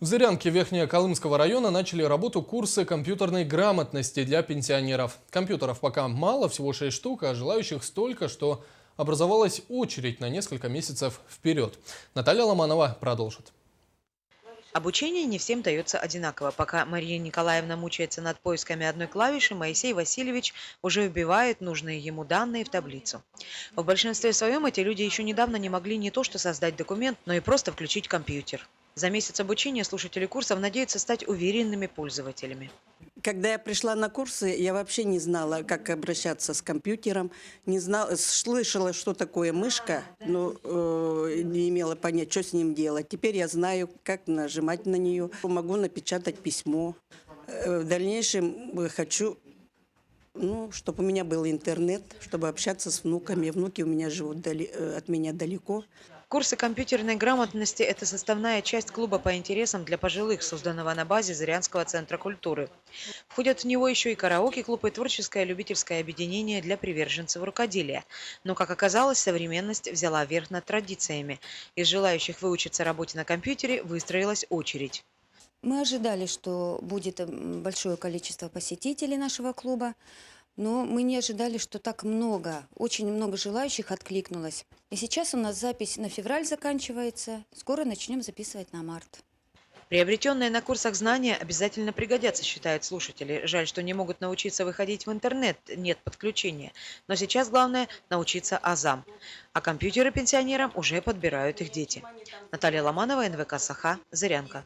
В Зырянке Верхнеколымского района начали работу курсы компьютерной грамотности для пенсионеров. Компьютеров пока мало, всего 6 штук, а желающих столько, что образовалась очередь на несколько месяцев вперед. Наталья Ломанова продолжит. Обучение не всем дается одинаково. Пока Мария Николаевна мучается над поисками одной клавиши, Моисей Васильевич уже вбивает нужные ему данные в таблицу. В большинстве своем эти люди еще недавно не могли не то что создать документ, но и просто включить компьютер. За месяц обучения слушатели курсов надеются стать уверенными пользователями. Когда я пришла на курсы, я вообще не знала, как обращаться с компьютером, не знала, слышала, что такое мышка, но не имела понятия, что с ним делать. Теперь я знаю, как нажимать на нее, могу напечатать письмо. В дальнейшем хочу, чтобы у меня был интернет, чтобы общаться с внуками. Внуки у меня живут от меня далеко. Курсы компьютерной грамотности – это составная часть клуба по интересам для пожилых, созданного на базе Зырянского центра культуры. Входят в него еще и караоке-клуб и творческое любительское объединение для приверженцев рукоделия. Но, как оказалось, современность взяла верх над традициями. Из желающих выучиться работе на компьютере выстроилась очередь. Мы ожидали, что будет большое количество посетителей нашего клуба, но мы не ожидали, что так много, очень много желающих откликнулось. И сейчас у нас запись на февраль заканчивается, скоро начнем записывать на март. Приобретенные на курсах знания обязательно пригодятся, считают слушатели. Жаль, что не могут научиться выходить в интернет, нет подключения. Но сейчас главное научиться азам. А компьютеры пенсионерам уже подбирают их дети. Наталья Ломанова, НВК «Саха», Зырянка.